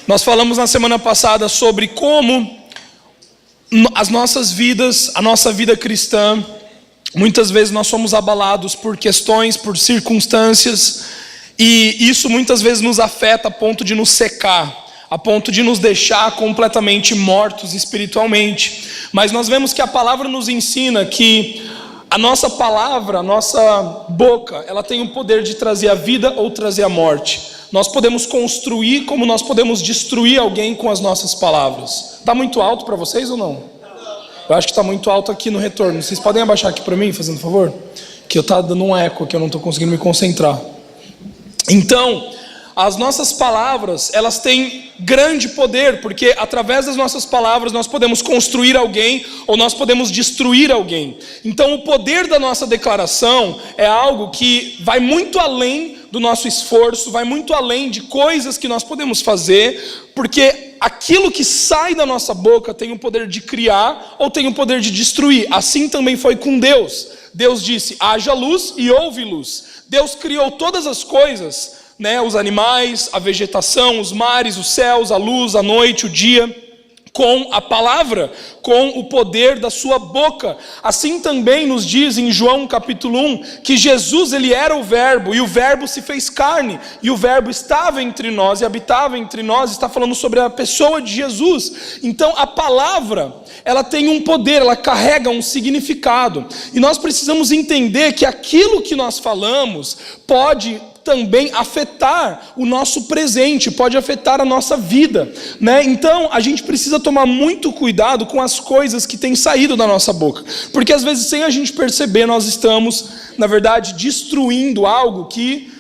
Nós falamos na semana passada sobre como as nossas vidas, a nossa vida cristã, muitas vezes nós somos abalados por questões, por circunstâncias, e isso muitas vezes nos afeta a ponto de nos secar, a ponto de nos deixar completamente mortos espiritualmente. Mas nós vemos que a palavra nos ensina que a nossa palavra, a nossa boca, ela tem o poder de trazer a vida ou trazer a morte. Nós podemos construir como nós podemos destruir alguém com as nossas palavras. Está muito alto para vocês ou não? Eu acho que está muito alto aqui no retorno. Vocês podem abaixar aqui para mim, fazendo favor? Que eu estou dando um eco aqui, eu não estou conseguindo me concentrar. Então, as nossas palavras, elas têm grande poder, porque através das nossas palavras nós podemos construir alguém ou nós podemos destruir alguém. Então o poder da nossa declaração é algo que vai muito além do nosso esforço, vai muito além de coisas que nós podemos fazer, porque aquilo que sai da nossa boca tem o poder de criar ou tem o poder de destruir. Assim também foi com Deus. Deus disse: haja luz e houve luz. Deus criou todas as coisas, os animais, a vegetação, os mares, os céus, a luz, a noite, o dia, com a palavra, com o poder da sua boca. Assim também nos diz em João capítulo 1, que Jesus ele era o verbo, e o verbo se fez carne, e o verbo estava entre nós, e habitava entre nós. Está falando sobre a pessoa de Jesus. Então a palavra, ela tem um poder, ela carrega um significado, e nós precisamos entender que aquilo que nós falamos pode também afetar o nosso presente, pode afetar a nossa vida, Então a gente precisa tomar muito cuidado com as coisas que têm saído da nossa boca, porque às vezes sem a gente perceber nós estamos, na verdade, destruindo algo que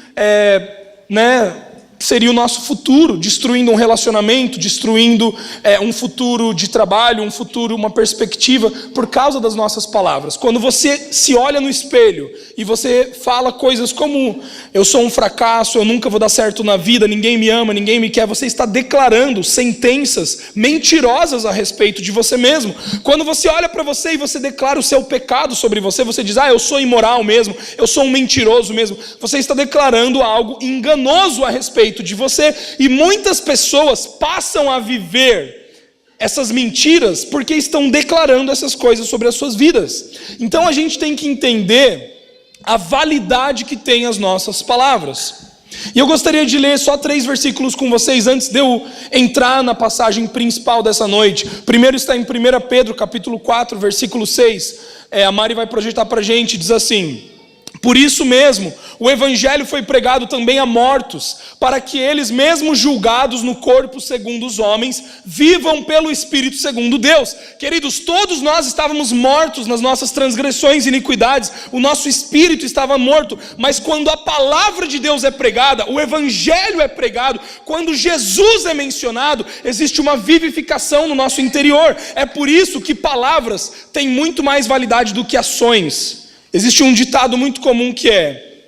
seria o nosso futuro, destruindo um relacionamento, destruindo um futuro de trabalho, um futuro, uma perspectiva, por causa das nossas palavras. Quando você se olha no espelho e você fala coisas como: eu sou um fracasso, eu nunca vou dar certo na vida, ninguém me ama, ninguém me quer, você está declarando sentenças mentirosas a respeito de você mesmo. Quando você olha para você e você declara o seu pecado sobre você, você diz: eu sou imoral mesmo, eu sou um mentiroso mesmo, você está declarando algo enganoso a respeito de você, e muitas pessoas passam a viver essas mentiras porque estão declarando essas coisas sobre as suas vidas. Então a gente tem que entender a validade que tem as nossas palavras. E eu gostaria de ler só 3 versículos com vocês antes de eu entrar na passagem principal dessa noite. Primeiro está em 1 Pedro capítulo 4, versículo 6. A Mari vai projetar para a gente, diz assim: por isso mesmo, o evangelho foi pregado também a mortos, para que eles, mesmo julgados no corpo segundo os homens, vivam pelo Espírito segundo Deus. Queridos, todos nós estávamos mortos nas nossas transgressões e iniquidades, o nosso espírito estava morto, mas quando a palavra de Deus é pregada, o evangelho é pregado, quando Jesus é mencionado, existe uma vivificação no nosso interior. É por isso que palavras têm muito mais validade do que ações. Existe um ditado muito comum que é: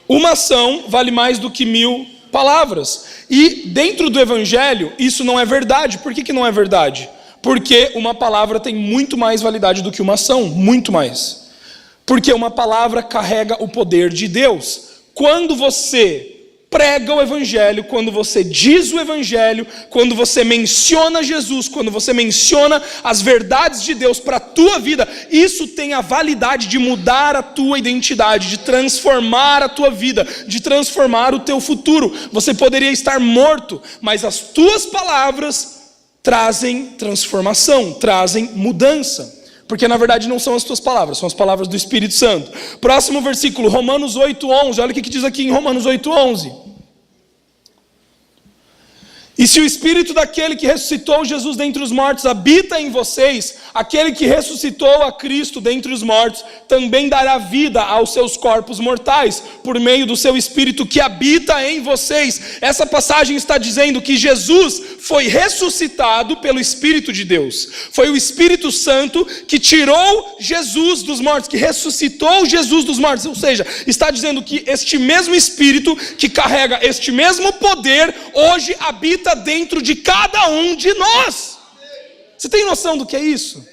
uma ação vale mais do que 1000 palavras. E dentro do evangelho isso não é verdade. Por que não é verdade? Porque uma palavra tem muito mais validade do que uma ação, muito mais. Porque uma palavra carrega o poder de Deus. Quando você prega o evangelho, quando você diz o evangelho, quando você menciona Jesus, quando você menciona as verdades de Deus para a tua vida, isso tem a validade de mudar a tua identidade, de transformar a tua vida, de transformar o teu futuro. Você poderia estar morto, mas as tuas palavras trazem transformação, trazem mudança. Porque na verdade não são as tuas palavras, são as palavras do Espírito Santo. Próximo versículo, Romanos 8:11. Olha o que diz aqui em Romanos 8:11. E se o Espírito daquele que ressuscitou Jesus dentre os mortos habita em vocês, aquele que ressuscitou a Cristo dentre os mortos também dará vida aos seus corpos mortais, por meio do seu Espírito que habita em vocês. Essa passagem está dizendo que Jesus foi ressuscitado pelo Espírito de Deus. Foi o Espírito Santo que tirou Jesus dos mortos, que ressuscitou Jesus dos mortos. Ou seja, está dizendo que este mesmo Espírito que carrega este mesmo poder, hoje habita dentro de cada um de nós. Você tem noção do que é isso?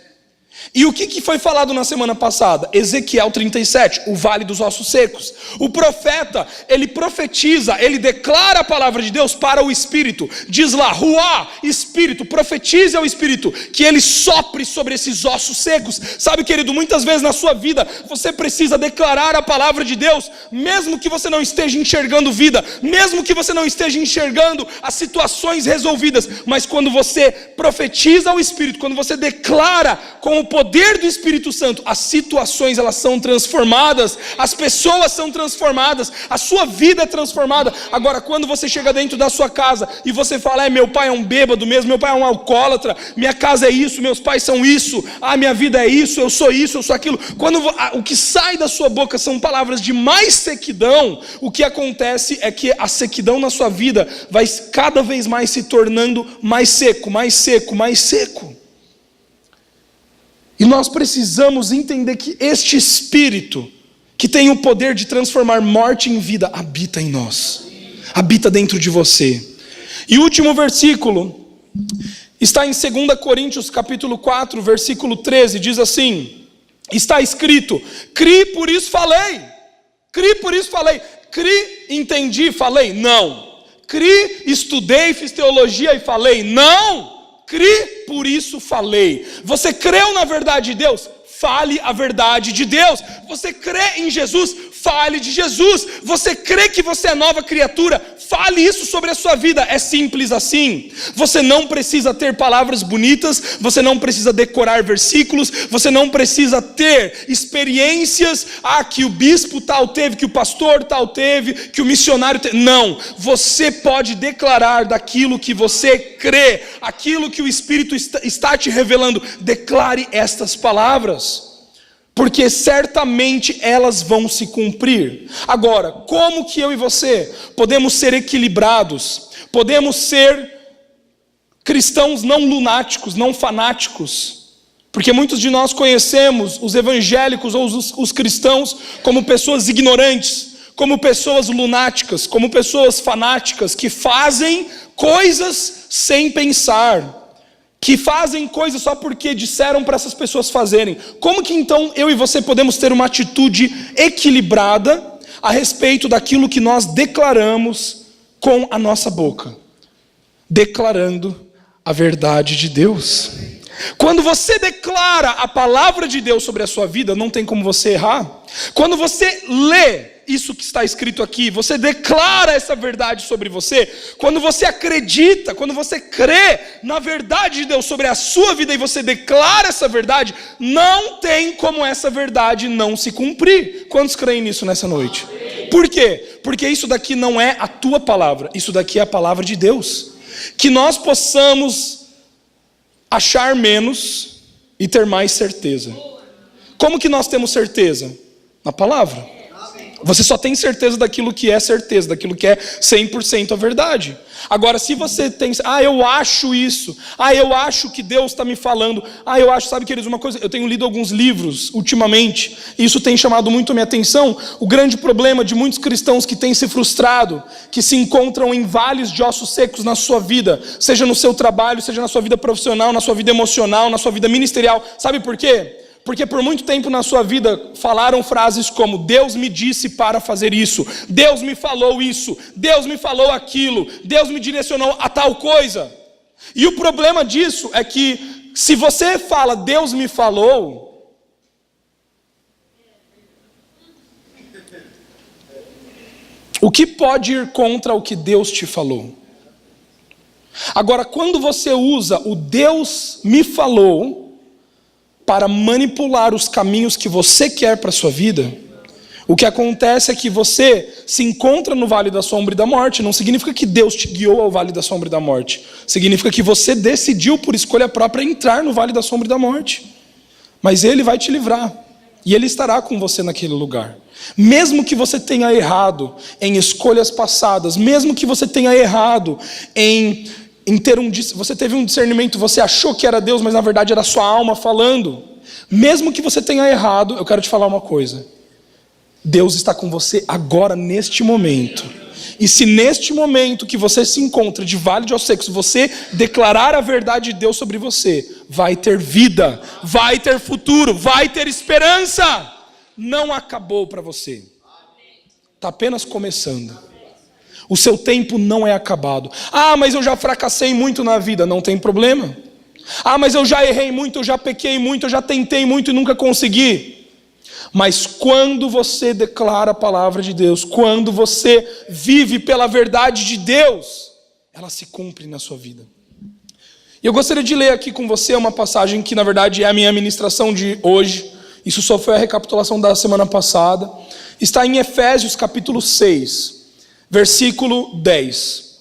E o que foi falado na semana passada? Ezequiel 37, o vale dos ossos secos. O profeta, ele profetiza, ele declara a palavra de Deus para o Espírito. Diz lá, Ruá, Espírito, profetize ao Espírito, que ele sopre sobre esses ossos secos. Sabe, querido, muitas vezes na sua vida, você precisa declarar a palavra de Deus, mesmo que você não esteja enxergando vida, mesmo que você não esteja enxergando as situações resolvidas, mas quando você profetiza ao Espírito, quando você declara com o poder do Espírito Santo, as situações elas são transformadas, as pessoas são transformadas, a sua vida é transformada. Agora, quando você chega dentro da sua casa e você fala, meu pai é um bêbado mesmo, meu pai é um alcoólatra, minha casa é isso, meus pais são isso, minha vida é isso, eu sou aquilo. Quando o que sai da sua boca são palavras de mais sequidão, o que acontece é que a sequidão na sua vida vai cada vez mais se tornando mais seco, mais seco, mais seco. E nós precisamos entender que este Espírito, que tem o poder de transformar morte em vida, habita em nós, habita dentro de você. E o último versículo está em 2 Coríntios capítulo 4, versículo 13, diz assim, está escrito, cri, por isso falei, cri, entendi, falei, não, cri, estudei, fiz teologia e falei, não, cri, por isso falei. Você creu na verdade de Deus? Fale a verdade de Deus. Você crê em Jesus? Fale de Jesus. Você crê que você é nova criatura? Fale isso sobre a sua vida. É simples assim. Você não precisa ter palavras bonitas, você não precisa decorar versículos, você não precisa ter experiências, que o bispo tal teve, que o pastor tal teve, que o missionário teve. Não, você pode declarar daquilo que você crê, aquilo que o Espírito está te revelando. Declare estas palavras, porque certamente elas vão se cumprir. Agora, como que eu e você podemos ser equilibrados, podemos ser cristãos não lunáticos, não fanáticos? Porque muitos de nós conhecemos os evangélicos ou os cristãos como pessoas ignorantes, como pessoas lunáticas, como pessoas fanáticas, que fazem coisas sem pensar, que fazem coisas só porque disseram para essas pessoas fazerem. Como que então eu e você podemos ter uma atitude equilibrada a respeito daquilo que nós declaramos com a nossa boca? Declarando a verdade de Deus. Quando você declara a palavra de Deus sobre a sua vida, não tem como você errar. Quando você lê isso que está escrito aqui, você declara essa verdade sobre você, quando você acredita, quando você crê na verdade de Deus sobre a sua vida e você declara essa verdade, não tem como essa verdade não se cumprir. Quantos creem nisso nessa noite? Por quê? Porque isso daqui não é a tua palavra, isso daqui é a palavra de Deus. Que nós possamos achar menos e ter mais certeza. Como que nós temos certeza? Na palavra. Você só tem certeza daquilo que é certeza, daquilo que é 100% a verdade. Agora, se você tem, eu acho isso, eu acho que Deus está me falando, eu acho, sabe, queridos, uma coisa, eu tenho lido alguns livros ultimamente, e isso tem chamado muito a minha atenção. O grande problema de muitos cristãos que têm se frustrado, que se encontram em vales de ossos secos na sua vida, seja no seu trabalho, seja na sua vida profissional, na sua vida emocional, na sua vida ministerial, sabe por quê? Porque por muito tempo na sua vida falaram frases como: Deus me disse para fazer isso, Deus me falou isso, Deus me falou aquilo, Deus me direcionou a tal coisa. E o problema disso é que se você fala Deus me falou, o que pode ir contra o que Deus te falou? Agora, quando você usa o Deus me falou para manipular os caminhos que você quer para a sua vida, o que acontece é que você se encontra no vale da sombra e da morte. Não significa que Deus te guiou ao vale da sombra e da morte, significa que você decidiu por escolha própria entrar no vale da sombra e da morte. Mas Ele vai te livrar, e Ele estará com você naquele lugar. Mesmo que você tenha errado em escolhas passadas, mesmo que você tenha errado em ter você teve um discernimento, você achou que era Deus, mas na verdade era a sua alma falando. Mesmo que você tenha errado, eu quero te falar uma coisa: Deus está com você agora, neste momento, E se neste momento que você se encontra de vale de ossos secos, você declarar a verdade de Deus sobre você, vai ter vida, vai ter futuro, vai ter esperança. Não acabou para você. Está apenas começando. O seu tempo não é acabado. Ah, mas eu já fracassei muito na vida. Não tem problema. Ah, mas eu já errei muito, eu já pequei muito, eu já tentei muito e nunca consegui. Mas quando você declara a palavra de Deus, quando você vive pela verdade de Deus, ela se cumpre na sua vida. E eu gostaria de ler aqui com você uma passagem que na verdade é a minha ministração de hoje. Isso só foi a recapitulação da semana passada. Está em Efésios capítulo 6, versículo 10.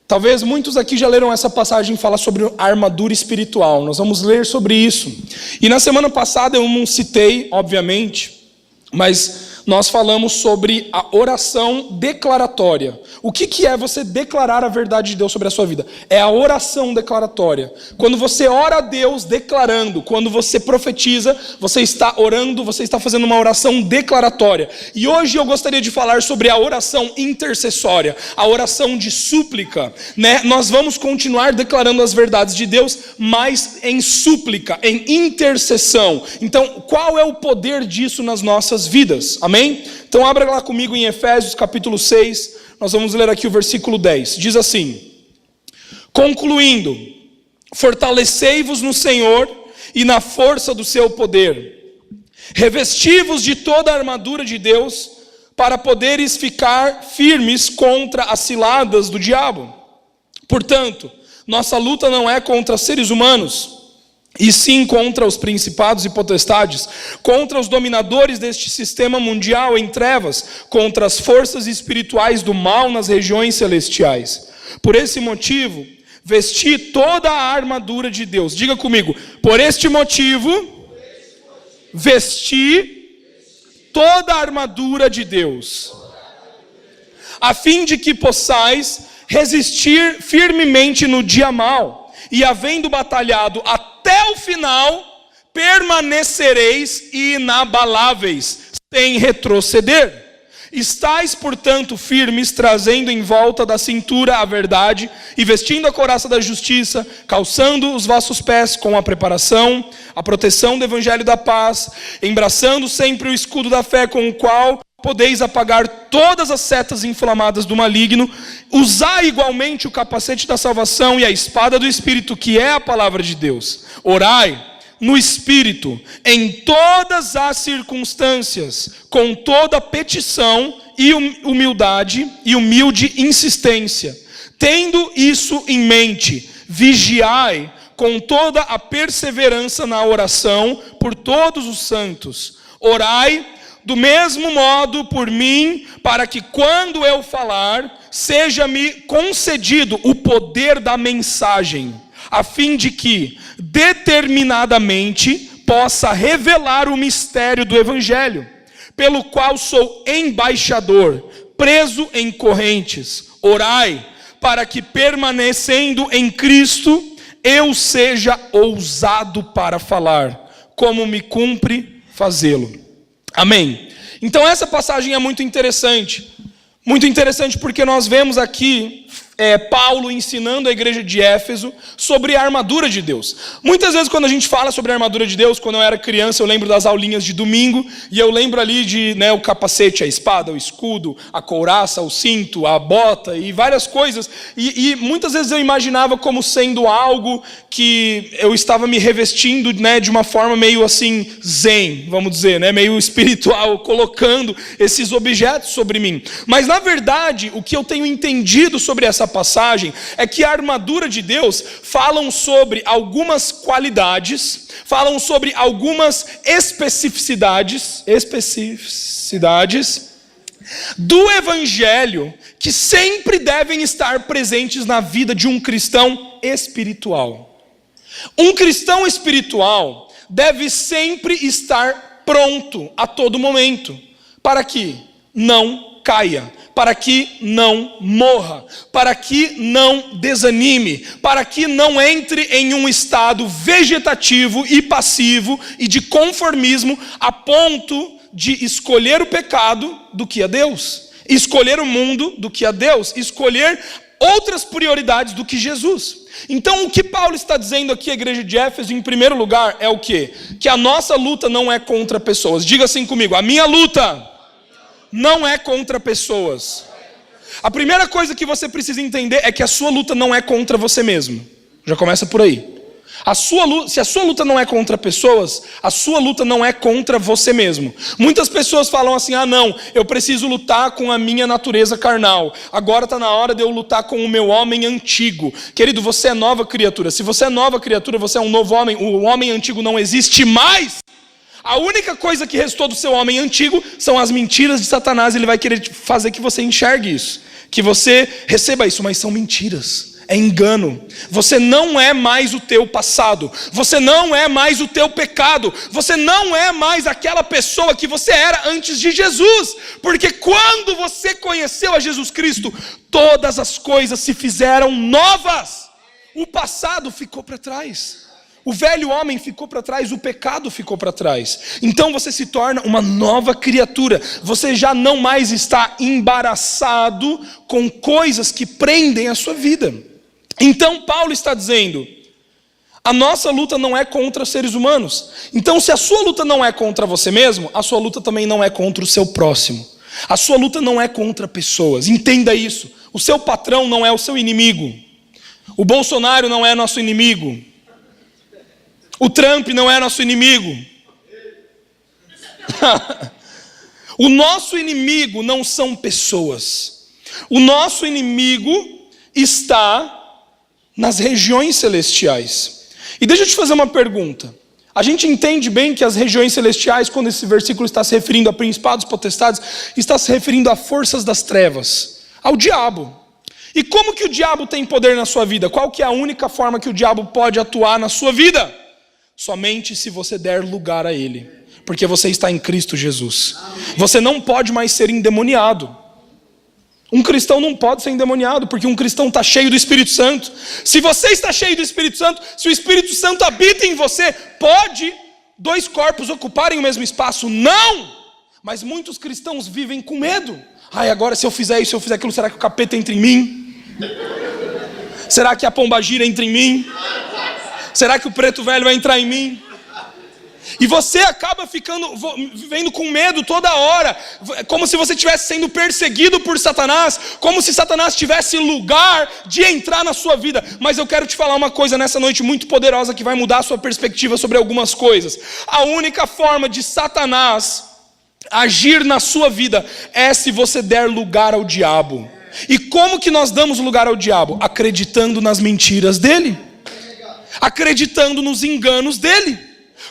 Talvez muitos aqui já leram essa passagem, fala sobre a armadura espiritual. Nós vamos ler sobre isso. E na semana passada eu não citei, obviamente, mas nós falamos sobre a oração declaratória. O que é você declarar a verdade de Deus sobre a sua vida? É a oração declaratória. Quando você ora a Deus declarando, quando você profetiza, você está orando, você está fazendo uma oração declaratória. E hoje eu gostaria de falar sobre a oração intercessória, a oração de súplica, né? Nós vamos continuar declarando as verdades de Deus, mas em súplica, em intercessão. Então, qual é o poder disso nas nossas vidas? Amém? Então abra lá comigo em Efésios capítulo 6, nós vamos ler aqui o versículo 10. Diz assim: concluindo, fortalecei-vos no Senhor e na força do seu poder. Revesti-vos de toda a armadura de Deus, para poderes ficar firmes contra as ciladas do diabo. Portanto, nossa luta não é contra seres humanos, e sim contra os principados e potestades, contra os dominadores deste sistema mundial em trevas, contra as forças espirituais do mal nas regiões celestiais. Por esse motivo, vesti toda a armadura de Deus. Diga comigo: por este motivo, vesti toda a armadura de Deus, a fim de que possais resistir firmemente no dia mau, e havendo batalhado até o final, permanecereis inabaláveis, sem retroceder. Estais, portanto, firmes, trazendo em volta da cintura a verdade, e vestindo a couraça da justiça, calçando os vossos pés com a preparação, a proteção do evangelho da paz, embraçando sempre o escudo da fé, com o qual podeis apagar todas as setas inflamadas do maligno. Usai igualmente o capacete da salvação e a espada do Espírito, que é a palavra de Deus. Orai no Espírito, em todas as circunstâncias, com toda petição e humildade e humilde insistência. Tendo isso em mente, vigiai com toda a perseverança na oração por todos os santos. Orai do mesmo modo por mim, para que quando eu falar, seja-me concedido o poder da mensagem, a fim de que, determinadamente, possa revelar o mistério do Evangelho, pelo qual sou embaixador, preso em correntes. Orai, para que, permanecendo em Cristo, eu seja ousado para falar, como me cumpre fazê-lo. Amém. Então essa passagem é muito interessante porque nós vemos aqui Paulo ensinando a igreja de Éfeso sobre a armadura de Deus. Muitas vezes quando a gente fala sobre a armadura de Deus, quando eu era criança, eu lembro das aulinhas de domingo, e eu lembro ali de o capacete, a espada, o escudo, a couraça, o cinto, a bota e várias coisas, e muitas vezes eu imaginava como sendo algo que eu estava me revestindo de uma forma meio assim zen, vamos dizer, meio espiritual, colocando esses objetos sobre mim. Mas na verdade, o que eu tenho entendido sobre essa passagem é que a armadura de Deus falam sobre algumas qualidades, falam sobre algumas especificidades do Evangelho que sempre devem estar presentes na vida de um cristão espiritual. Um cristão espiritual deve sempre estar pronto a todo momento, para que não caia, para que não morra, para que não desanime, para que não entre em um estado vegetativo e passivo e de conformismo a ponto de escolher o pecado do que a Deus. escolher o mundo do que a Deus, escolher outras prioridades do que Jesus. Então o que Paulo está dizendo aqui à igreja de Éfeso, em primeiro lugar, é o quê? Que a nossa luta não é contra pessoas. Diga assim comigo: a minha luta não é contra pessoas. A primeira coisa que você precisa entender é que a sua luta não é contra você mesmo. Já começa por aí. Se a sua luta não é contra pessoas, a sua luta não é contra você mesmo. Muitas pessoas falam assim: ah não, eu preciso lutar com a minha natureza carnal. Agora está na hora de eu lutar com o meu homem antigo. Querido, você é nova criatura. Se você é nova criatura, você é um novo homem. O homem antigo não existe mais. A única coisa que restou do seu homem antigo são as mentiras de Satanás. Ele vai querer fazer que você enxergue isso, que você receba isso, mas são mentiras. É engano. Você não é mais o teu passado. Você não é mais o teu pecado. Você não é mais aquela pessoa que você era antes de Jesus. Porque quando você conheceu a Jesus Cristo, todas as coisas se fizeram novas. O passado ficou para trás. O velho homem ficou para trás, o pecado ficou para trás. Então você se torna uma nova criatura. Você já não mais está embaraçado com coisas que prendem a sua vida. Então Paulo está dizendo: a nossa luta não é contra seres humanos. Então se a sua luta não é contra você mesmo, a sua luta também não é contra o seu próximo. A sua luta não é contra pessoas. Entenda isso. O seu patrão não é o seu inimigo. O Bolsonaro não é nosso inimigo. O Trump não é nosso inimigo. O nosso inimigo não são pessoas. O nosso inimigo está nas regiões celestiais. E deixa eu te fazer uma pergunta. A gente entende bem que as regiões celestiais, quando esse versículo está se referindo a principados, potestades, está se referindo a forças das trevas, ao diabo. E como que o diabo tem poder na sua vida? Qual que é a única forma que o diabo pode atuar na sua vida? Somente se você der lugar a ele, porque você está em Cristo Jesus. Você não pode mais ser endemoniado. Um cristão não pode ser endemoniado, porque um cristão está cheio do Espírito Santo. Se você está cheio do Espírito Santo, se o Espírito Santo habita em você, pode dois corpos ocuparem o mesmo espaço? Não! Mas muitos cristãos vivem com medo. Ai, agora se eu fizer isso, se eu fizer aquilo, será que o capeta entra em mim? Será que a pombagira entra em mim? Será que o preto velho vai entrar em mim? E você acaba vivendo com medo toda hora, como se você estivesse sendo perseguido por Satanás, como se Satanás tivesse lugar de entrar na sua vida. Mas eu quero te falar uma coisa nessa noite muito poderosa que vai mudar a sua perspectiva sobre algumas coisas. A única forma de Satanás agir na sua vida é se você der lugar ao diabo. E como que nós damos lugar ao diabo? Acreditando nas mentiras dele, acreditando nos enganos dele.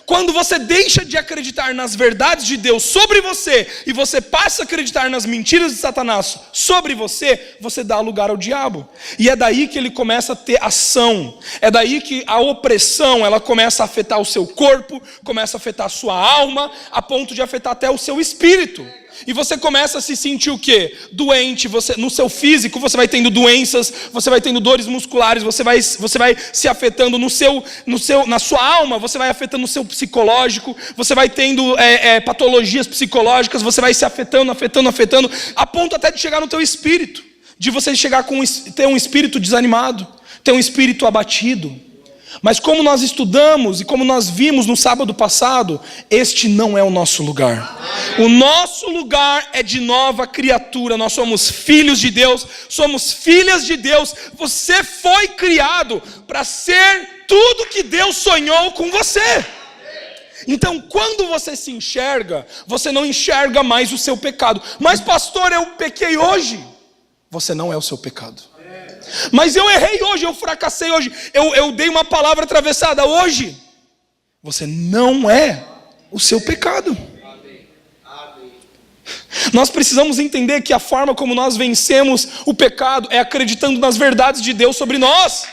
Quando você deixa de acreditar nas verdades de Deus sobre você e você passa a acreditar nas mentiras de Satanás sobre você, você dá lugar ao diabo. E é daí que ele começa a ter ação. É daí que a opressão, ela começa a afetar o seu corpo, começa a afetar a sua alma, a ponto de afetar até o seu espírito. E você começa a se sentir o quê? Doente. No seu físico você vai tendo doenças, você vai tendo dores musculares, você vai se afetando na sua alma, você vai afetando no seu psicológico, você vai tendo patologias psicológicas, você vai se afetando, a ponto até de chegar no teu espírito, de você ter um espírito desanimado, ter um espírito abatido. Mas como nós estudamos e como nós vimos no sábado passado, este não é o nosso lugar. O nosso lugar é de nova criatura. Nós somos filhos de Deus, somos filhas de Deus. Você foi criado para ser tudo que Deus sonhou com você. Então quando você se enxerga, você não enxerga mais o seu pecado. Mas pastor, eu pequei hoje. Você não é o seu pecado. Mas eu errei hoje, eu fracassei hoje, eu dei uma palavra atravessada hoje. Você não é o seu pecado. Nós precisamos entender que a forma como nós vencemos o pecado é acreditando nas verdades de Deus sobre nós.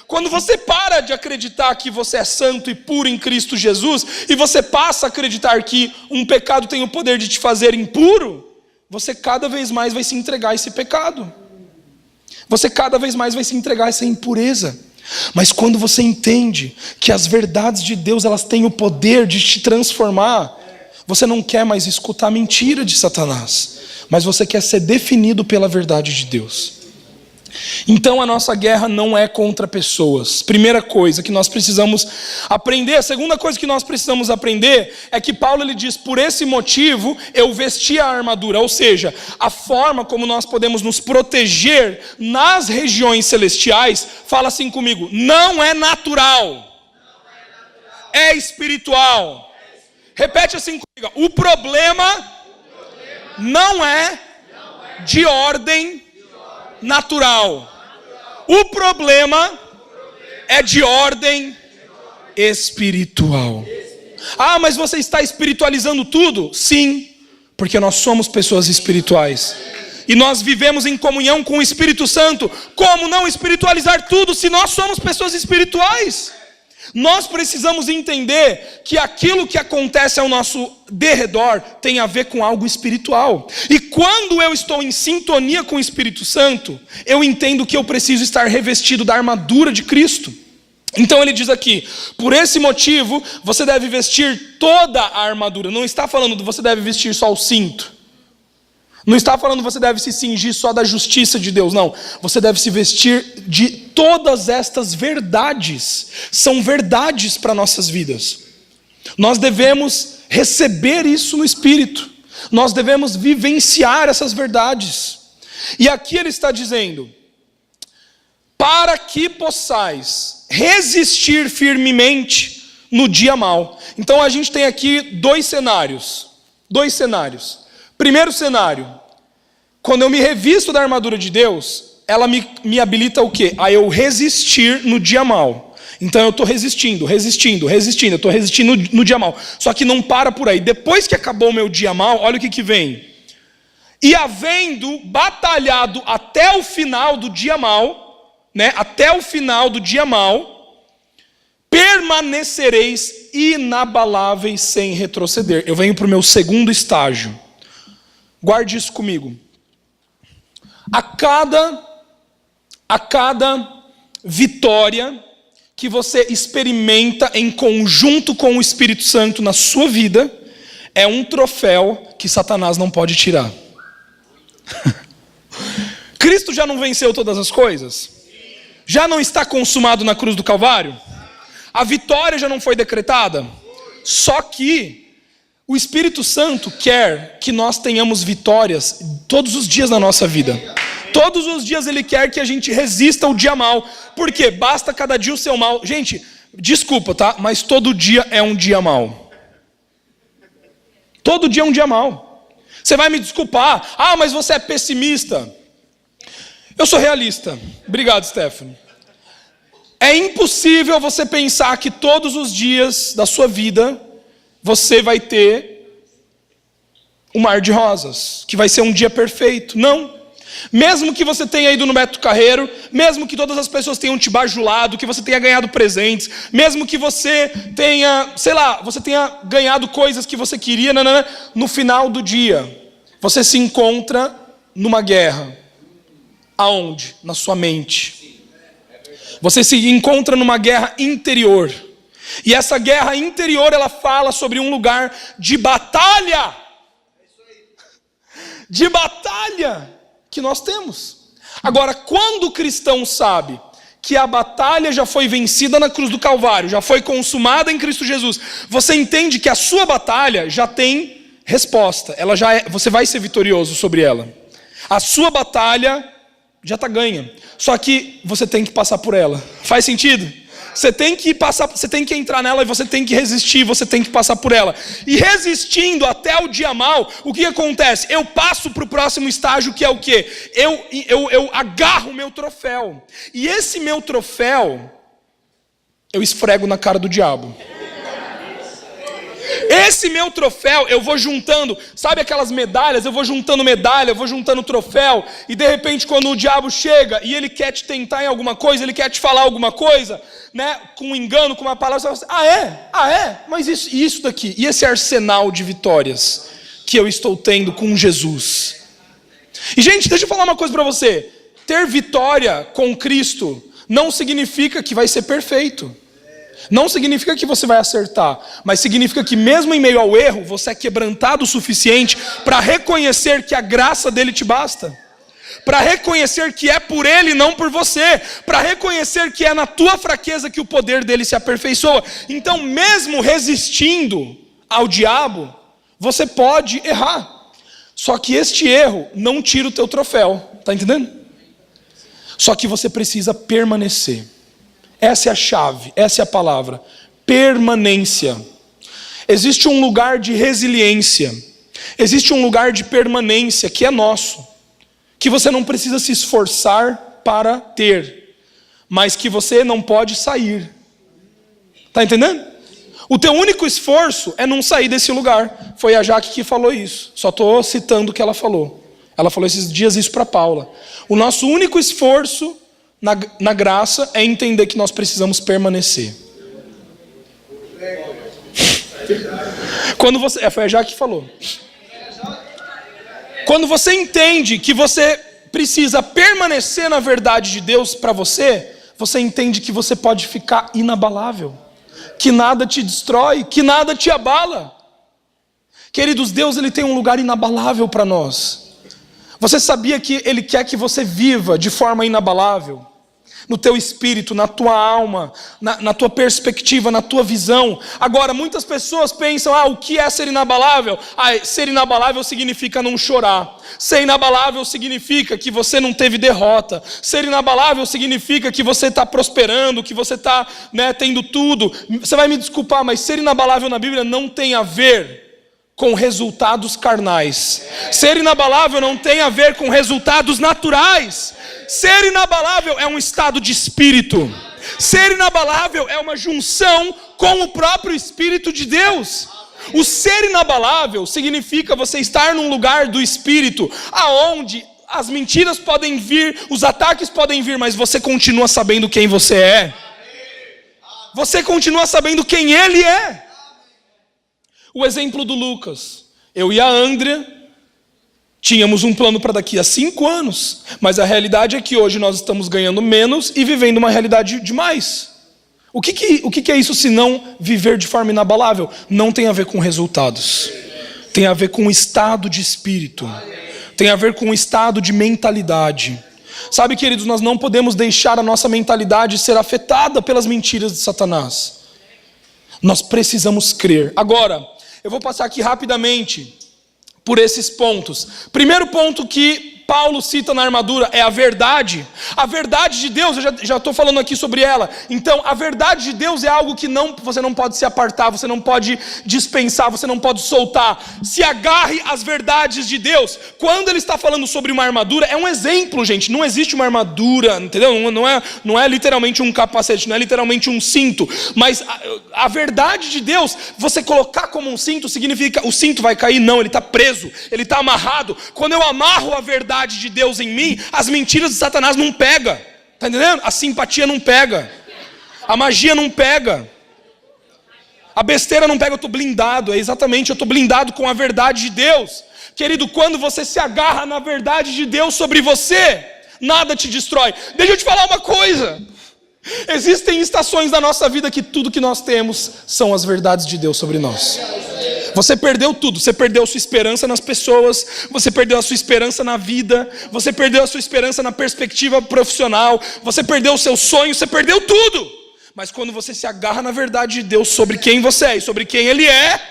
Quando você para de acreditar que você é santo e puro em Cristo Jesus, e você passa a acreditar que um pecado tem o poder de te fazer impuro, você cada vez mais vai se entregar a esse pecado. Você cada vez mais vai se entregar a essa impureza. Mas quando você entende que as verdades de Deus, elas têm o poder de te transformar, você não quer mais escutar a mentira de Satanás. mas você quer ser definido pela verdade de Deus. Então a nossa guerra não é contra pessoas. Primeira coisa que nós precisamos aprender. A segunda coisa que nós precisamos aprender é que Paulo ele diz: por esse motivo eu vesti a armadura. Ou seja, a forma como nós podemos nos proteger nas regiões celestiais, fala assim comigo, não é natural, é espiritual. Repete assim comigo: o problema não é de ordem natural. O problema é de ordem espiritual. Ah, mas você está espiritualizando tudo? Sim, porque nós somos pessoas espirituais. E nós vivemos em comunhão com o Espírito Santo. Como não espiritualizar tudo se nós somos pessoas espirituais? Nós precisamos entender que aquilo que acontece ao nosso derredor tem a ver com algo espiritual. E quando eu estou em sintonia com o Espírito Santo, eu entendo que eu preciso estar revestido da armadura de Cristo. Então ele diz aqui: por esse motivo você deve vestir toda a armadura. Não está falando que você deve vestir só o cinto. Não está falando que você deve se cingir só da justiça de Deus, não. Você deve se vestir de todas estas verdades. São verdades para nossas vidas. Nós devemos receber isso no Espírito. Nós devemos vivenciar essas verdades. E aqui ele está dizendo: para que possais resistir firmemente no dia mau. Então a gente tem aqui dois cenários. Primeiro cenário: quando eu me revisto da armadura de Deus, ela me habilita o quê? A eu resistir no dia mau. Então eu estou resistindo, eu estou resistindo no dia mau. Só que não para por aí. Depois que acabou o meu dia mau, olha o que vem. E havendo batalhado até o final do dia mau, né? Até o final do dia mau, permanecereis inabaláveis sem retroceder. Eu venho para o meu segundo estágio. Guarde isso comigo. A cada vitória que você experimenta em conjunto com o Espírito Santo na sua vida, é um troféu que Satanás não pode tirar. Cristo já não venceu todas as coisas? Já não está consumado na cruz do Calvário? A vitória já não foi decretada? Só que o Espírito Santo quer que nós tenhamos vitórias todos os dias na nossa vida. Todos os dias Ele quer que a gente resista ao dia mau. Por quê? Basta cada dia o seu mal. Gente, desculpa, tá? Mas todo dia é um dia mau. Todo dia é um dia mau. Você vai me desculpar. Ah, mas você é pessimista. Eu sou realista. Obrigado, Stephanie. É impossível você pensar que todos os dias da sua vida você vai ter um mar de rosas, que vai ser um dia perfeito. Não. Mesmo que você tenha ido no Beto Carreiro, mesmo que todas as pessoas tenham te bajulado, que você tenha ganhado presentes, mesmo que você tenha, você tenha ganhado coisas que você queria, no final do dia, você se encontra numa guerra. Aonde? Na sua mente. Você se encontra numa guerra interior. E essa guerra interior, ela fala sobre um lugar de batalha. De batalha que nós temos. Agora, quando o cristão sabe que a batalha já foi vencida na cruz do Calvário, já foi consumada em Cristo Jesus, você entende que a sua batalha já tem resposta. Ela já é, você vai ser vitorioso sobre ela. A sua batalha já está ganha. Só que você tem que passar por ela. Faz sentido? Você tem que passar, você tem que entrar nela e você tem que resistir, você tem que passar por ela. E resistindo até o dia mau, o que acontece? Eu passo para o próximo estágio, que é o quê? Eu agarro o meu troféu. E esse meu troféu, eu esfrego na cara do diabo. Esse meu troféu, eu vou juntando, sabe aquelas medalhas? Eu vou juntando medalha, eu vou juntando troféu, e de repente quando o diabo chega e ele quer te tentar em alguma coisa, ele quer te falar alguma coisa, né, com um engano, com uma palavra, você fala assim, ah é? Mas isso daqui, e esse arsenal de vitórias que eu estou tendo com Jesus? E gente, deixa eu falar uma coisa para você, ter vitória com Cristo não significa que vai ser perfeito. Não significa que você vai acertar, mas significa que mesmo em meio ao erro, você é quebrantado o suficiente para reconhecer que a graça dele te basta. Para reconhecer que é por ele, não por você. Para reconhecer que é na tua fraqueza que o poder dele se aperfeiçoa. Então, mesmo resistindo ao diabo, você pode errar. Só que este erro não tira o teu troféu. Está entendendo? Só que você precisa permanecer. Essa é a chave, essa é a palavra. Permanência. Existe um lugar de resiliência. Existe um lugar de permanência que é nosso. Que você não precisa se esforçar para ter. Mas que você não pode sair. Está entendendo? O teu único esforço é não sair desse lugar. Foi a Jaque que falou isso. Só estou citando o que ela falou. Ela falou esses dias isso para Paula. O nosso único esforço na graça é entender que nós precisamos permanecer. Quando você, foi a Jaque que falou. Quando você entende que você precisa permanecer na verdade de Deus para você, você entende que você pode ficar inabalável, que nada te destrói, que nada te abala. Queridos, Deus ele tem um lugar inabalável para nós. Você sabia que Ele quer que você viva de forma inabalável? No teu espírito, na tua alma, na tua perspectiva, na tua visão. Agora, muitas pessoas pensam, o que é ser inabalável? Ser inabalável significa não chorar. Ser inabalável significa que você não teve derrota. Ser inabalável significa que você está prosperando, que você está tendo tudo. Você vai me desculpar, mas ser inabalável na Bíblia não tem a ver com resultados carnais. Ser inabalável não tem a ver com resultados naturais. Ser inabalável é um estado de espírito. Ser inabalável é uma junção com o próprio Espírito de Deus. O ser inabalável significa você estar num lugar do Espírito, aonde as mentiras podem vir, os ataques podem vir, mas você continua sabendo quem você é. Você continua sabendo quem Ele é. O exemplo do Lucas. Eu e a Andrea tínhamos um plano para daqui a 5 anos. Mas a realidade é que hoje nós estamos ganhando menos e vivendo uma realidade de mais. O que é isso se não viver de forma inabalável? Não tem a ver com resultados. Tem a ver com o estado de espírito. Tem a ver com o estado de mentalidade. Sabe, queridos, nós não podemos deixar a nossa mentalidade ser afetada pelas mentiras de Satanás. Nós precisamos crer. Agora, eu vou passar aqui rapidamente por esses pontos. Primeiro ponto que Paulo cita na armadura é a verdade. A verdade de Deus, eu já estou falando aqui sobre ela. Então, a verdade de Deus é algo que você não pode se apartar, você não pode dispensar, você não pode soltar. Se agarre às verdades de Deus. Quando ele está falando sobre uma armadura, é um exemplo, gente. Não existe uma armadura, entendeu? Não é literalmente um capacete, não é literalmente um cinto. Mas a verdade de Deus, você colocar como um cinto, significa o cinto vai cair? Não, ele está preso, ele está amarrado. Quando eu amarro a verdade de Deus em mim, as mentiras de Satanás não pegam. Está entendendo? A simpatia não pega. A magia não pega. A besteira não pega, eu estou blindado. Eu estou blindado com a verdade de Deus. Querido, quando você se agarra na verdade de Deus sobre você, nada te destrói. Deixa eu te falar uma coisa. Existem estações da nossa vida que tudo que nós temos são as verdades de Deus sobre nós. Você perdeu tudo, você perdeu a sua esperança nas pessoas, você perdeu a sua esperança na vida, você perdeu a sua esperança na perspectiva profissional, você perdeu o seu sonho, você perdeu tudo. Mas quando você se agarra na verdade de Deus sobre quem você é e sobre quem Ele é,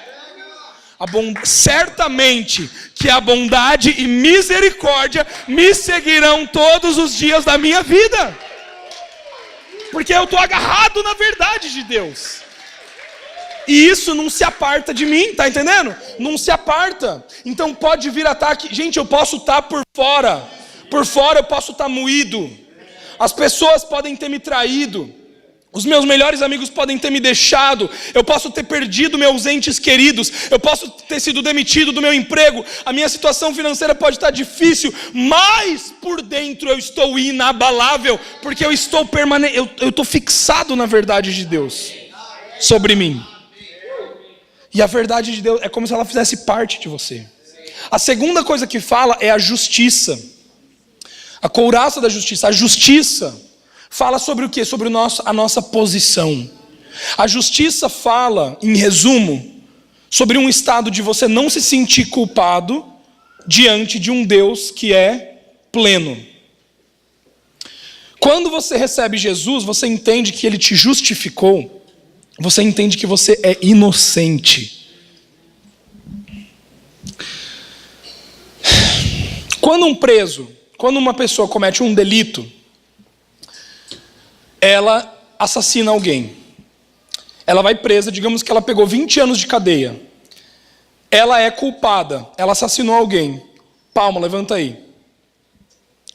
certamente que a bondade e misericórdia me seguirão todos os dias da minha vida. Porque eu estou agarrado na verdade de Deus. E isso não se aparta de mim, tá entendendo? Não se aparta. Então pode vir ataque. Gente, eu posso estar por fora. Por fora eu posso estar moído. As pessoas podem ter me traído. Os meus melhores amigos podem ter me deixado. Eu posso ter perdido meus entes queridos. Eu posso ter sido demitido do meu emprego. A minha situação financeira pode estar difícil. Mas por dentro eu estou inabalável. Porque eu estou eu estou fixado na verdade de Deus sobre mim. E a verdade de Deus é como se ela fizesse parte de você. A segunda coisa que fala é a justiça. A couraça da justiça. A justiça fala sobre o quê? Sobre a nossa posição. A justiça fala, em resumo, sobre um estado de você não se sentir culpado diante de um Deus que é pleno. Quando você recebe Jesus, você entende que Ele te justificou, você entende que você é inocente. Quando uma pessoa comete um delito, ela assassina alguém. Ela vai presa, digamos que ela pegou 20 anos de cadeia. Ela é culpada, ela assassinou alguém. Palma, levanta aí.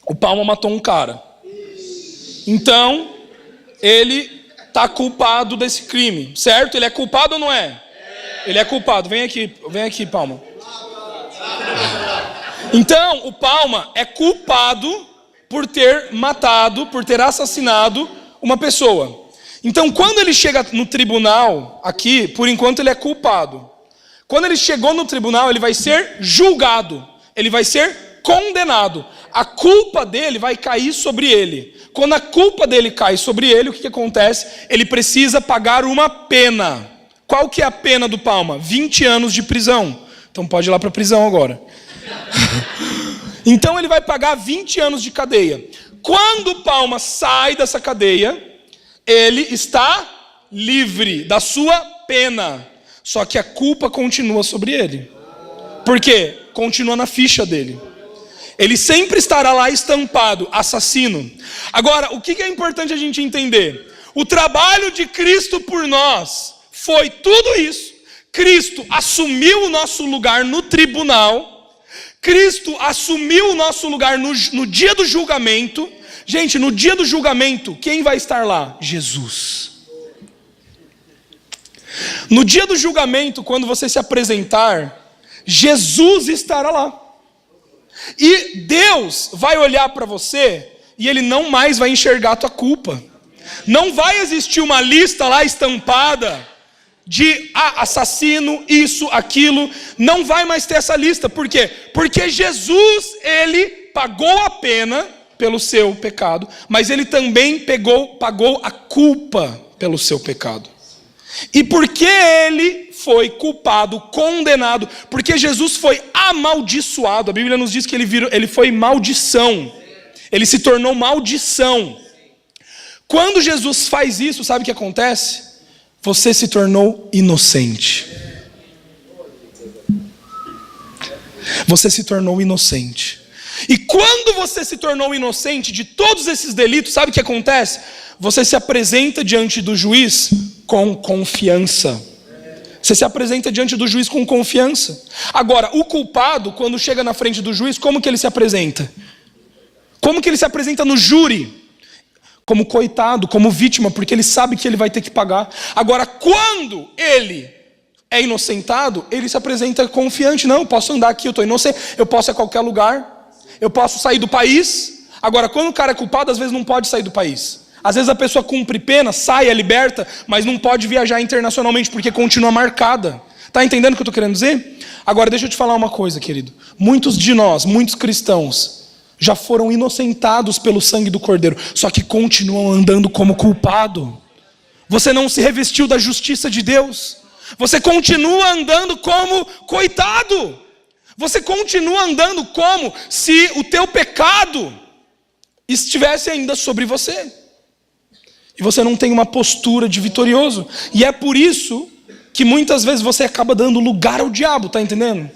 O Palma matou um cara. Então, ele está culpado desse crime, certo? Ele é culpado ou não é? Ele é culpado. Vem aqui, Palma. Então, o Palma é culpado por ter matado, por ter assassinado uma pessoa. Então, quando ele chega no tribunal, aqui, por enquanto ele é culpado. Quando ele chegou no tribunal, ele vai ser julgado. Ele vai ser condenado. A culpa dele vai cair sobre ele. Quando a culpa dele cai sobre ele, o que acontece? Ele precisa pagar uma pena. Qual que é a pena do Palma? 20 anos de prisão. Então pode ir lá para a prisão agora. Então ele vai pagar 20 anos de cadeia. Quando o Palma sai dessa cadeia, ele está livre da sua pena. Só que a culpa continua sobre ele. Por quê? Continua na ficha dele. Ele sempre estará lá estampado, assassino. Agora, o que é importante a gente entender? O trabalho de Cristo por nós foi tudo isso. Cristo assumiu o nosso lugar no tribunal. Cristo assumiu o nosso lugar no dia do julgamento. Gente, no dia do julgamento, quem vai estar lá? Jesus. No dia do julgamento, quando você se apresentar, Jesus estará lá. E Deus vai olhar para você e Ele não mais vai enxergar a tua culpa. Não vai existir uma lista lá estampada de assassino, isso, aquilo. Não vai mais ter essa lista. Por quê? Porque Jesus, Ele pagou a pena pelo seu pecado, mas Ele também pagou a culpa pelo seu pecado. E porque Ele foi culpado, condenado, porque Jesus foi amaldiçoado, a Bíblia nos diz que ele foi maldição, ele se tornou maldição. Quando Jesus faz isso, sabe o que acontece? Você se tornou inocente. Você se tornou inocente. E quando você se tornou inocente de todos esses delitos, sabe o que acontece? Você se apresenta diante do juiz com confiança. Você se apresenta diante do juiz com confiança. Agora, o culpado, quando chega na frente do juiz, como que ele se apresenta? Como que ele se apresenta no júri? Como coitado, como vítima, porque ele sabe que ele vai ter que pagar. Agora, quando ele é inocentado, ele se apresenta confiante. Não, eu posso andar aqui, eu estou inocente, eu posso ir a qualquer lugar, eu posso sair do país. Agora, quando o cara é culpado, às vezes não pode sair do país. Às vezes a pessoa cumpre pena, sai, é liberta, mas não pode viajar internacionalmente porque continua marcada. Está entendendo o que eu estou querendo dizer? Agora deixa eu te falar uma coisa, querido. Muitos de nós, muitos cristãos, já foram inocentados pelo sangue do Cordeiro, só que continuam andando como culpado. Você não se revestiu da justiça de Deus. Você continua andando como coitado. Você continua andando como se o teu pecado estivesse ainda sobre você. E você não tem uma postura de vitorioso. E é por isso que muitas vezes você acaba dando lugar ao diabo, tá entendendo?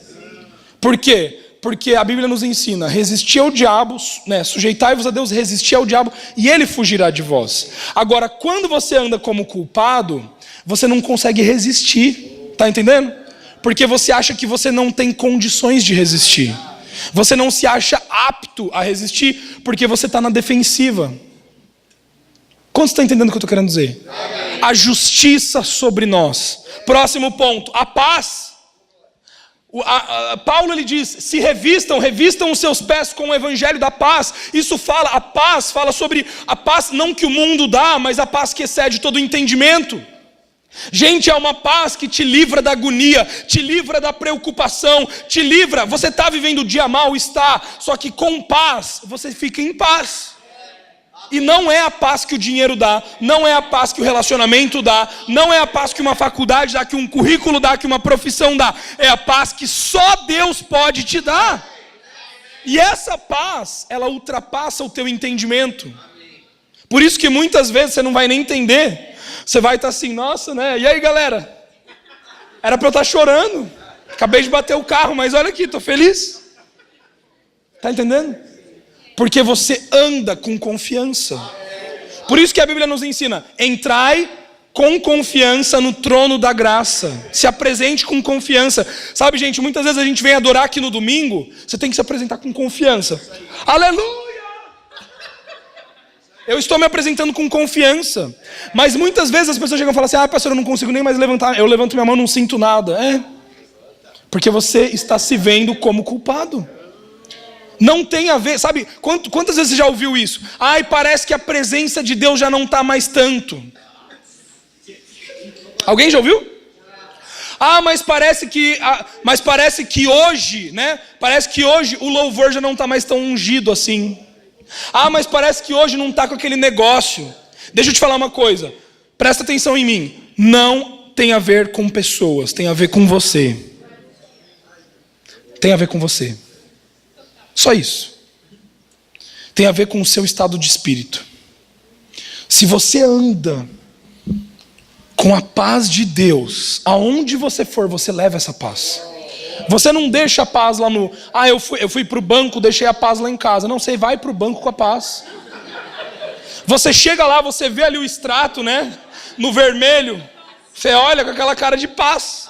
Por quê? Porque a Bíblia nos ensina, resistir ao diabo, né? Sujeitai-vos a Deus, resistir ao diabo, e ele fugirá de vós. Agora, quando você anda como culpado, você não consegue resistir, tá entendendo? Porque você acha que você não tem condições de resistir. Você não se acha apto a resistir, porque você está na defensiva. Quantos estão entendendo o que eu estou querendo dizer? A justiça sobre nós. Próximo ponto, a paz. Paulo ele diz, se revistam os seus pés com o evangelho da paz. Isso fala, a paz fala sobre a paz não que o mundo dá, mas a paz que excede todo o entendimento. Gente, é uma paz que te livra da agonia, te livra da preocupação, te livra, você está vivendo o dia mal, está, só que com paz, você fica em paz. E não é a paz que o dinheiro dá, não é a paz que o relacionamento dá, não é a paz que uma faculdade dá, que um currículo dá, que uma profissão dá. É a paz que só Deus pode te dar. E essa paz, ela ultrapassa o teu entendimento. Por isso que muitas vezes você não vai nem entender. Você vai estar assim, nossa, né? E aí, galera? Era para eu estar chorando. Acabei de bater o carro, mas olha aqui, estou feliz. Está entendendo? Porque você anda com confiança. Por isso que a Bíblia nos ensina: entrai com confiança no trono da graça. Se apresente com confiança. Sabe, gente, muitas vezes a gente vem adorar aqui no domingo. Você tem que se apresentar com confiança. Aleluia! Eu estou me apresentando com confiança. Mas muitas vezes as pessoas chegam e falam assim: pastor, eu não consigo nem mais levantar. Eu levanto minha mão, não sinto nada. Porque você está se vendo como culpado. Não tem a ver, sabe, quantas vezes você já ouviu isso? Parece que a presença de Deus já não está mais tanto. Alguém já ouviu? Mas parece que hoje, né? Parece que hoje o louvor já não está mais tão ungido assim. Mas parece que hoje não está com aquele negócio. Deixa eu te falar uma coisa, presta atenção em mim. Não tem a ver com pessoas, tem a ver com você. Tem a ver com você. Só isso. Tem a ver com o seu estado de espírito. Se você anda com a paz de Deus, aonde você for, você leva essa paz. Você não deixa a paz lá no... eu fui para o banco, deixei a paz lá em casa. Não, você vai para o banco com a paz. Você chega lá, você vê ali o extrato, né? No vermelho. Você olha com aquela cara de paz.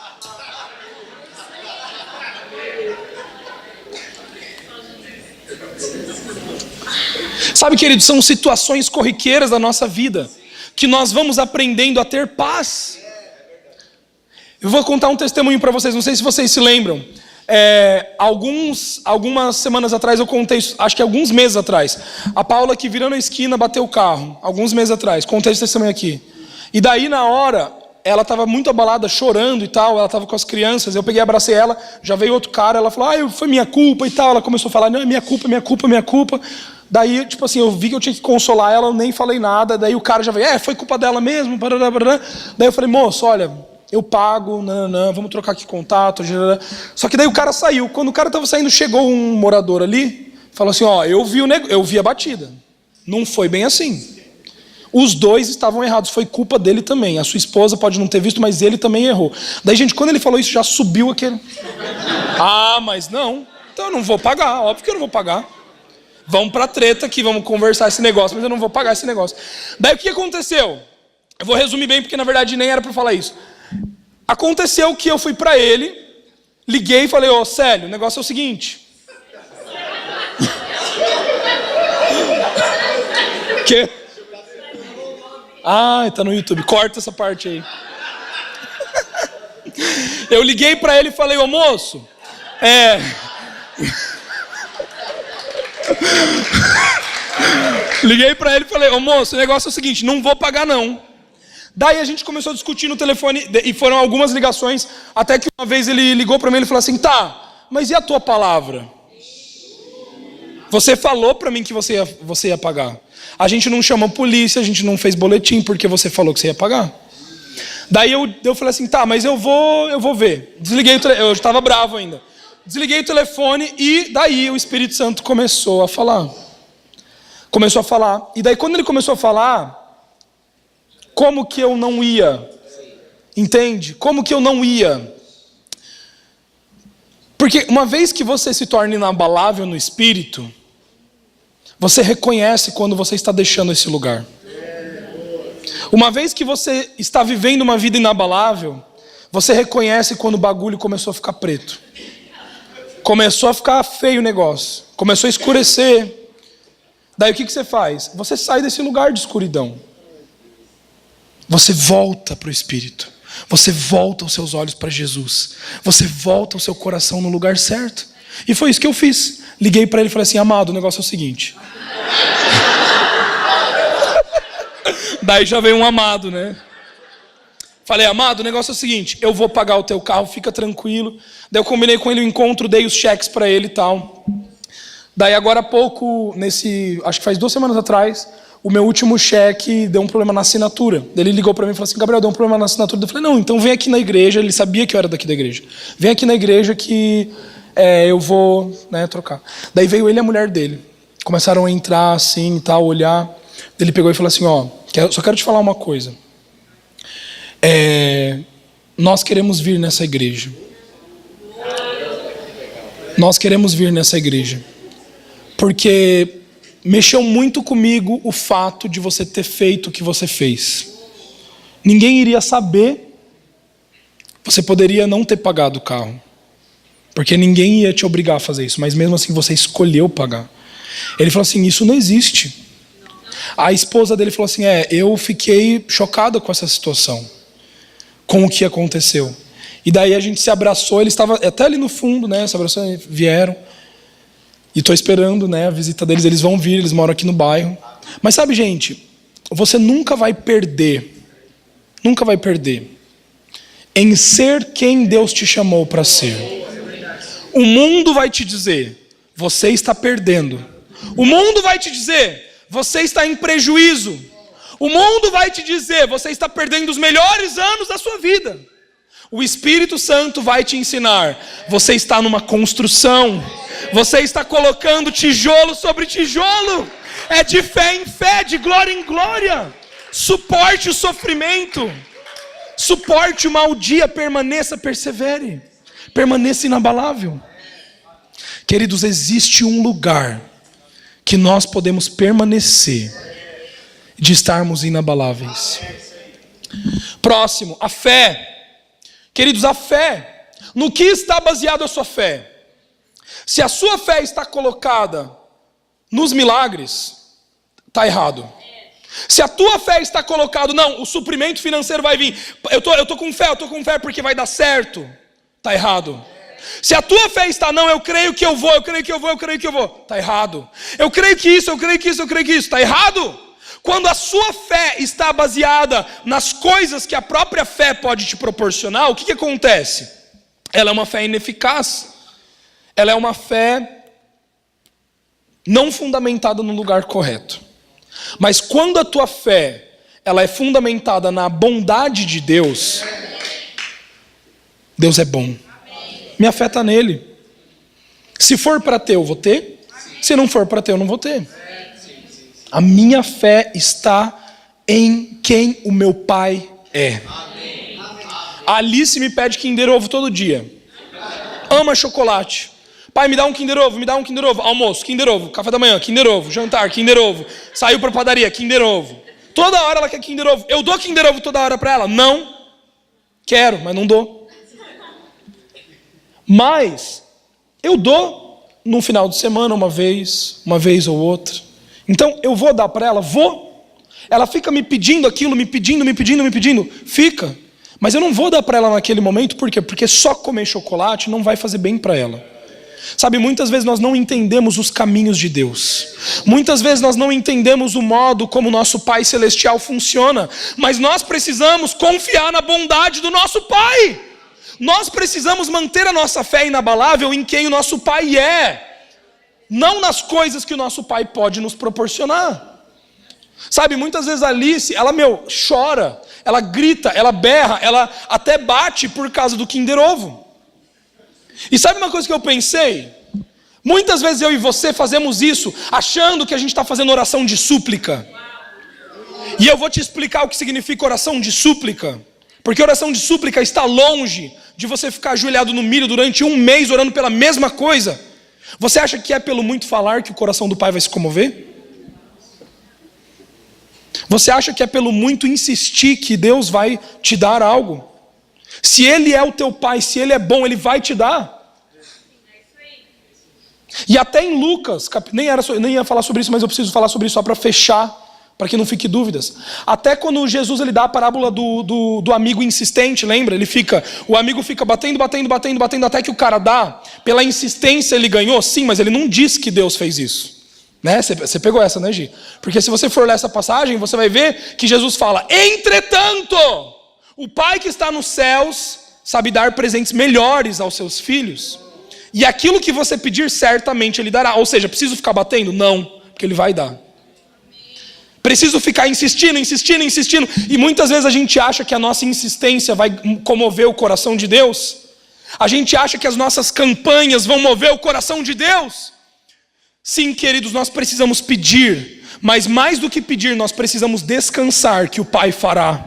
Sabe, querido, são situações corriqueiras da nossa vida que nós vamos aprendendo a ter paz. Eu vou contar um testemunho para vocês, não sei se vocês se lembram. Algumas semanas atrás eu contei, acho que alguns meses atrás, a Paula que virando a esquina bateu o carro, alguns meses atrás, contei esse testemunho aqui. E daí na hora, ela estava muito abalada, chorando e tal, ela estava com as crianças, eu peguei, abracei ela, já veio outro cara, ela falou, foi minha culpa e tal, ela começou a falar, não, é minha culpa, minha culpa, minha culpa. Daí, tipo assim, eu vi que eu tinha que consolar ela, eu nem falei nada, daí o cara já veio, foi culpa dela mesmo, barará, barará. Daí eu falei, moço, olha, eu pago, vamos trocar aqui contato. Só que daí o cara saiu, quando o cara estava saindo, chegou um morador ali, falou assim, eu vi a batida, não foi bem assim. Os dois estavam errados, foi culpa dele também. A sua esposa pode não ter visto, mas ele também errou. Daí, gente, quando ele falou isso, já subiu aquele... mas não, então eu não vou pagar, óbvio que eu não vou pagar. Vamos pra treta aqui, vamos conversar esse negócio, mas eu não vou pagar esse negócio. Daí o que aconteceu? Eu vou resumir bem, porque na verdade nem era pra falar isso. Aconteceu que eu fui pra ele, liguei e falei, Célio, o negócio é o seguinte. Que? Tá no YouTube, corta essa parte aí. Eu liguei pra ele e falei, moço, liguei pra ele e falei, moço, o negócio é o seguinte, não vou pagar não. Daí a gente começou a discutir no telefone, e foram algumas ligações, até que uma vez ele ligou pra mim e falou assim, mas e a tua palavra? Você falou pra mim que você ia pagar. A gente não chamou polícia, a gente não fez boletim, porque você falou que você ia pagar. Daí eu falei assim, mas eu vou ver. Desliguei o telefone, eu estava bravo ainda. Desliguei o telefone e daí o Espírito Santo começou a falar. E daí quando ele começou a falar, como que eu não ia? Entende? Como que eu não ia? Porque uma vez que você se torna inabalável no Espírito, você reconhece quando você está deixando esse lugar. Uma vez que você está vivendo uma vida inabalável, você reconhece quando o bagulho começou a ficar preto. Começou a ficar feio o negócio. Começou a escurecer. Daí o que você faz? Você sai desse lugar de escuridão. Você volta para o Espírito. Você volta os seus olhos para Jesus. Você volta o seu coração no lugar certo. E foi isso que eu fiz. Liguei para ele e falei assim, amado, o negócio é o seguinte. Daí já veio um amado, né? Falei, amado, o negócio é o seguinte, eu vou pagar o teu carro, fica tranquilo. Daí eu combinei com ele o encontro, dei os cheques para ele e tal. Daí agora há pouco, acho que faz 2 semanas atrás, o meu último cheque deu um problema na assinatura. Ele ligou para mim e falou assim, Gabriel, deu um problema na assinatura. Eu falei, não, então vem aqui na igreja. Ele sabia que eu era daqui da igreja. Vem aqui na igreja que eu vou, né, trocar. Daí veio ele e a mulher dele. Começaram a entrar assim e tal, olhar. Ele pegou e falou assim, só quero te falar uma coisa. Nós queremos vir nessa igreja. Nós queremos vir nessa igreja. Porque mexeu muito comigo o fato de você ter feito o que você fez. Ninguém iria saber. Você poderia não ter pagado o carro. Porque ninguém ia te obrigar a fazer isso. Mas mesmo assim você escolheu pagar. Ele falou assim, isso não existe. A esposa dele falou assim, eu fiquei chocada com essa situação. Com o que aconteceu. E daí a gente se abraçou, ele estava até ali no fundo, né? Se abraçou, vieram. E estou esperando, né, a visita deles, eles vão vir, eles moram aqui no bairro. Mas sabe, gente, você nunca vai perder em ser quem Deus te chamou para ser. O mundo vai te dizer, você está perdendo. O mundo vai te dizer, você está em prejuízo. O mundo vai te dizer, você está perdendo os melhores anos da sua vida. O Espírito Santo vai te ensinar, você está numa construção. Você está colocando tijolo sobre tijolo. É de fé em fé, de glória em glória. Suporte o sofrimento. Suporte o mau dia, permaneça, persevere. Permaneça inabalável. Queridos, existe um lugar que nós podemos permanecer, de estarmos inabaláveis. Próximo, a fé. Queridos, a fé. No que está baseada a sua fé? Se a sua fé está colocada nos milagres, está errado. Se a tua fé está colocada, não, o suprimento financeiro vai vir. Eu tô com fé porque vai dar certo. Está errado. Se a tua fé está, não, eu creio que eu vou. Está errado. Eu creio que isso. Está errado. Quando a sua fé está baseada nas coisas que a própria fé pode te proporcionar, o que acontece? Ela é uma fé ineficaz. Ela é uma fé não fundamentada no lugar correto. Mas quando a tua fé, ela é fundamentada na bondade de Deus, Deus é bom. Minha fé está nele. Se for para ter, eu vou ter. Se não for para ter, eu não vou ter. A minha fé está em quem o meu Pai é. A Alice me pede Kinder Ovo todo dia. Ama chocolate. Pai, me dá um Kinder Ovo. Almoço, Kinder Ovo. Café da manhã, Kinder Ovo. Jantar, Kinder Ovo. Saiu pra padaria, Kinder Ovo. Toda hora ela quer Kinder Ovo. Eu dou Kinder Ovo toda hora pra ela? Não. Quero, mas não dou. Mas eu dou no final de semana uma vez ou outra. Então eu vou dar pra ela? Vou. Ela fica me pedindo aquilo, me pedindo. Fica. Mas eu não vou dar pra ela naquele momento, por quê? Porque só comer chocolate não vai fazer bem pra ela. Sabe, muitas vezes nós não entendemos os caminhos de Deus. Muitas vezes nós não entendemos o modo como o nosso Pai Celestial funciona. Mas nós precisamos confiar na bondade do nosso Pai. Nós precisamos manter a nossa fé inabalável em quem o nosso Pai é. Não nas coisas que o nosso Pai pode nos proporcionar. Sabe, muitas vezes a Alice, ela chora, ela grita, ela berra, ela até bate por causa do Kinder Ovo. E sabe uma coisa que eu pensei? Muitas vezes eu e você fazemos isso achando que a gente está fazendo oração de súplica. E eu vou te explicar o que significa oração de súplica. Porque oração de súplica está longe de você ficar ajoelhado no milho durante um mês orando pela mesma coisa. Você acha que é pelo muito falar que o coração do Pai vai se comover? Você acha que é pelo muito insistir que Deus vai te dar algo? Se Ele é o teu Pai, se Ele é bom, Ele vai te dar. E até em Lucas, nem ia falar sobre isso, mas eu preciso falar sobre isso só para fechar, para que não fique dúvidas. Até quando Jesus ele dá a parábola do amigo insistente, lembra? O amigo fica batendo, até que o cara dá. Pela insistência ele ganhou, sim, mas ele não disse que Deus fez isso. Né? Você pegou essa, né, Gi? Porque se você for ler essa passagem, você vai ver que Jesus fala: entretanto, o Pai que está nos céus sabe dar presentes melhores aos seus filhos. E aquilo que você pedir, certamente Ele dará. Ou seja, preciso ficar batendo? Não, porque Ele vai dar. Preciso ficar insistindo. E muitas vezes a gente acha que a nossa insistência vai comover o coração de Deus. A gente acha que as nossas campanhas vão mover o coração de Deus. Sim, queridos, nós precisamos pedir. Mas mais do que pedir, nós precisamos descansar que o Pai fará.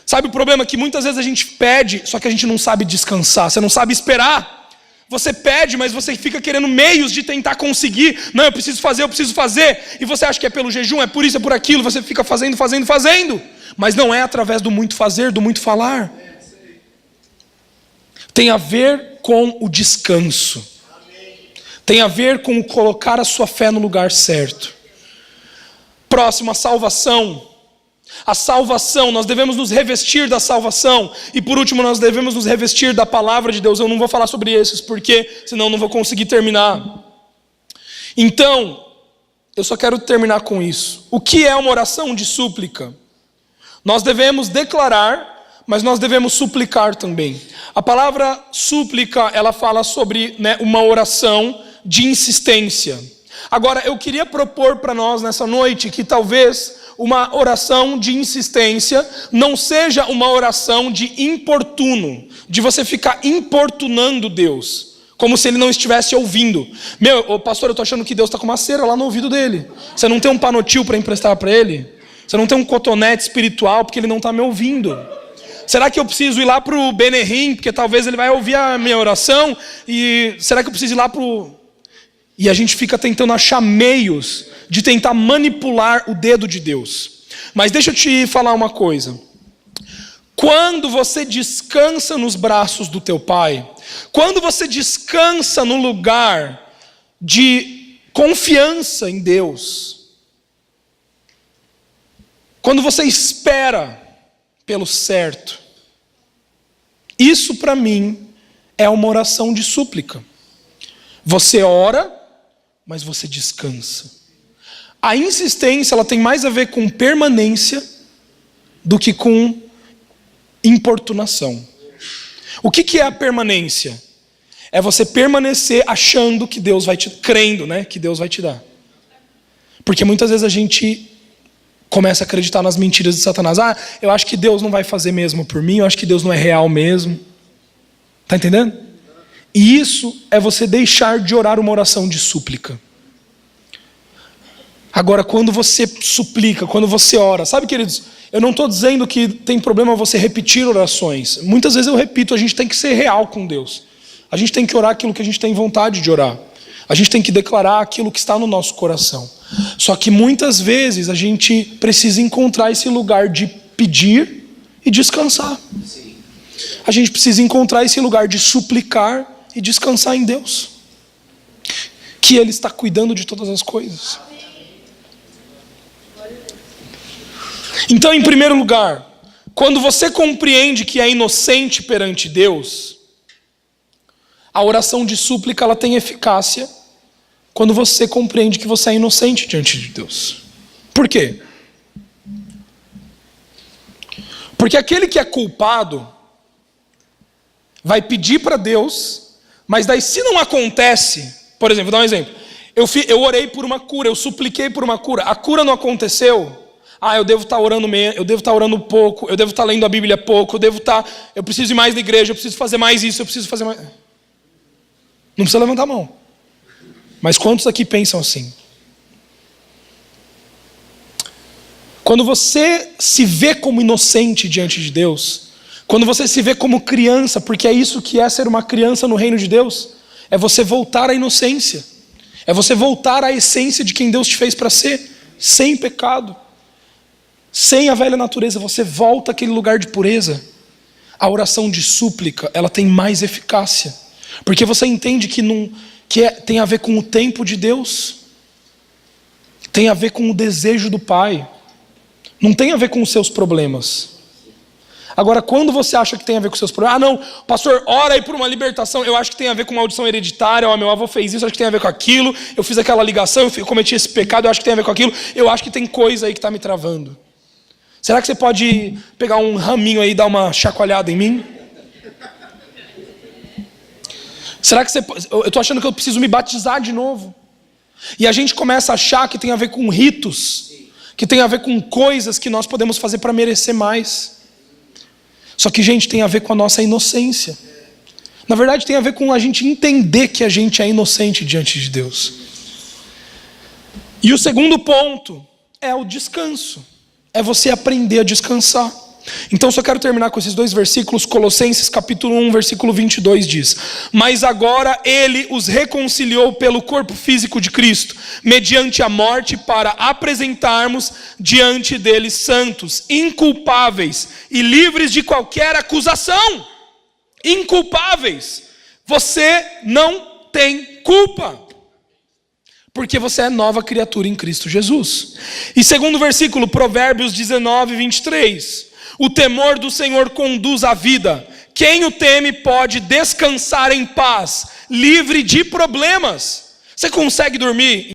Sabe o problema? Que muitas vezes a gente pede, só que a gente não sabe descansar. Você não sabe esperar. Você pede, mas você fica querendo meios de tentar conseguir. Não, eu preciso fazer. E você acha que é pelo jejum, é por isso, é por aquilo. Você fica fazendo. Mas não é através do muito fazer, do muito falar. Tem a ver com o descanso. Tem a ver com colocar a sua fé no lugar certo. Próximo, a salvação. A salvação, nós devemos nos revestir da salvação. E por último, nós devemos nos revestir da palavra de Deus. Eu não vou falar sobre esses, porque senão eu não vou conseguir terminar. Então, eu só quero terminar com isso. O que é uma oração de súplica? Nós devemos declarar, mas nós devemos suplicar também. A palavra súplica, ela fala sobre, uma oração de insistência. Agora, eu queria propor para nós nessa noite que talvez uma oração de insistência não seja uma oração de importuno, de você ficar importunando Deus, como se Ele não estivesse ouvindo. Pastor, eu estou achando que Deus está com uma cera lá no ouvido dele. Você não tem um panotil para emprestar para Ele? Você não tem um cotonete espiritual porque Ele não está me ouvindo? Será que eu preciso ir lá para o Benerim, porque talvez Ele vai ouvir a minha oração? E será que eu preciso ir lá para o... E a gente fica tentando achar meios de tentar manipular o dedo de Deus. Mas deixa eu te falar uma coisa. Quando você descansa nos braços do teu Pai, quando você descansa no lugar de confiança em Deus, quando você espera pelo certo, isso para mim é uma oração de súplica. Você ora, mas você descansa. A insistência, ela tem mais a ver com permanência do que com importunação. O que é a permanência? É você permanecer achando que Deus vai te... crendo, que Deus vai te dar. Porque muitas vezes a gente começa a acreditar nas mentiras de Satanás. Eu acho que Deus não vai fazer mesmo por mim, eu acho que Deus não é real mesmo. Tá entendendo? E isso é você deixar de orar uma oração de súplica. Agora, quando você suplica, quando você ora, sabe, queridos, eu não estou dizendo que tem problema você repetir orações. Muitas vezes eu repito, a gente tem que ser real com Deus. A gente tem que orar aquilo que a gente tem vontade de orar. A gente tem que declarar aquilo que está no nosso coração. Só que muitas vezes a gente precisa encontrar esse lugar de pedir e descansar. A gente precisa encontrar esse lugar de suplicar e descansar em Deus, que Ele está cuidando de todas as coisas. Então, em primeiro lugar, quando você compreende que é inocente perante Deus, a oração de súplica ela tem eficácia quando você compreende que você é inocente diante de Deus. Por quê? Porque aquele que é culpado vai pedir para Deus, mas daí se não acontece, por exemplo, vou dar um exemplo. Eu orei por uma cura, eu supliquei por uma cura, a cura não aconteceu. Eu devo estar orando menos, eu devo estar orando pouco, eu devo estar lendo a Bíblia pouco, eu preciso ir mais na igreja, eu preciso fazer mais isso, eu preciso fazer mais... Não precisa levantar a mão. Mas quantos aqui pensam assim? Quando você se vê como inocente diante de Deus, quando você se vê como criança, porque é isso que é ser uma criança no reino de Deus, é você voltar à inocência, é você voltar à essência de quem Deus te fez para ser, sem pecado, sem a velha natureza, você volta àquele lugar de pureza. A oração de súplica, ela tem mais eficácia, porque você entende tem a ver com o tempo de Deus, tem a ver com o desejo do Pai, não tem a ver com os seus problemas. Agora, quando você acha que tem a ver com os seus problemas, não, pastor, ora aí por uma libertação, eu acho que tem a ver com uma maldição hereditária, meu avô fez isso, eu acho que tem a ver com aquilo, eu fiz aquela ligação, eu cometi esse pecado, eu acho que tem a ver com aquilo, eu acho que tem coisa aí que está me travando. Será que você pode pegar um raminho aí e dar uma chacoalhada em mim? Será que eu estou achando que eu preciso me batizar de novo? E a gente começa a achar que tem a ver com ritos, que tem a ver com coisas que nós podemos fazer para merecer mais. Só que, gente, tem a ver com a nossa inocência. Na verdade, tem a ver com a gente entender que a gente é inocente diante de Deus. E o segundo ponto é o descanso. É você aprender a descansar. Então só quero terminar com esses 2 versículos. Colossenses capítulo 1, versículo 22 diz: mas agora ele os reconciliou pelo corpo físico de Cristo, mediante a morte, para apresentarmos diante dele santos, inculpáveis e livres de qualquer acusação. Inculpáveis. Você não tem culpa, porque você é nova criatura em Cristo Jesus. E segundo versículo, Provérbios 19, 23. O temor do Senhor conduz à vida. Quem o teme pode descansar em paz, livre de problemas. Você consegue dormir